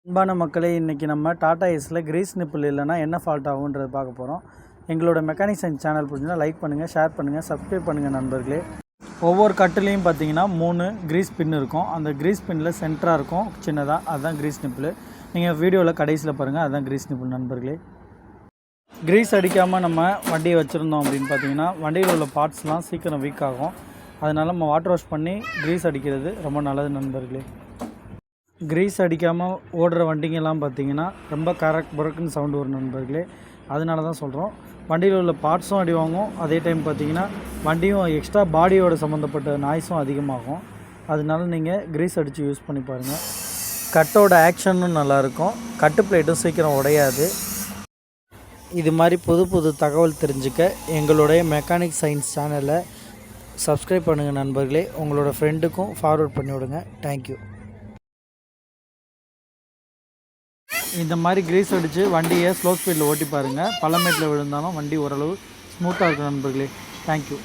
அன்பான மக்களே, இன்றைக்கி நம்ம டாடா ஏஸில் கிரீஸ் நிப்பிள் இல்லைனா என்ன ஃபால்ட் ஆகுன்றது பார்க்க போகிறோம். எங்களோட மெக்கானிக் சயின்ஸ் சேனல் பிடிச்சிங்கன்னா லைக் பண்ணுங்கள், ஷேர் பண்ணுங்கள், சப்ஸ்கிரைப் பண்ணுங்கள் நண்பர்களே. ஒவ்வொரு கட்டுலேயும் பார்த்தீங்கன்னா 3 கிரீஸ் பின் இருக்கும். அந்த கிரீஸ் பின்னில் சென்டராக இருக்கும் சின்னதாக, அதுதான் கிரீஸ் நிப்பிள். நீங்கள் வீடியோவில் கடைசியில் பாருங்கள், அதுதான் கிரீஸ் நிப்பிள் நண்பர்களே. கிரீஸ் அடிக்காமல் நம்ம வண்டியை வச்சுருந்தோம் அப்படின்னு பார்த்தீங்கன்னா வண்டியில் உள்ள பார்ட்ஸ்லாம் சீக்கிரம் வீக் ஆகும். அதனால் நம்ம வாட்டர் வாஷ் பண்ணி கிரீஸ் அடிக்கிறது ரொம்ப நல்லது நண்பர்களே. கிரீஸ் அடிக்காமல் ஓடுற வண்டிங்கெல்லாம் பார்த்திங்கன்னா ரொம்ப கரக் புரக்குன்னு சவுண்டு வரும் நண்பர்களே. அதனால தான் சொல்கிறோம். வண்டியில் உள்ள பார்ட்ஸும் அடி வாங்கும், அதே டைம் பார்த்திங்கன்னா வண்டியும் எக்ஸ்ட்ரா பாடியோட சம்மந்தப்பட்ட நாய்ஸும் அதிகமாகும். அதனால நீங்கள் கிரீஸ் அடித்து யூஸ் பண்ணி பாருங்கள். கட்டோட ஆக்ஷனும் நல்லாயிருக்கும், கட்டு பிளேட்டும் சீக்கிரம் உடையாது. இது மாதிரி புது புது தகவல் தெரிஞ்சுக்க எங்களுடைய மெக்கானிக் சயின்ஸ் சேனலை சப்ஸ்கிரைப் பண்ணுங்கள் நண்பர்களே. உங்களோட ஃப்ரெண்டுக்கும் ஃபார்வர்ட் பண்ணி விடுங்க. தேங்க்யூ. இந்த மாதிரி கிரீஸ் அடித்து வண்டியை ஸ்லோ ஸ்பீடில் ஓட்டி பாருங்கள். பள்ளமேட்டில் விழுந்தாலும் வண்டி ஓரளவு ஸ்மூத்தாக இருக்கும் நண்பர்களே. தேங்க்யூ.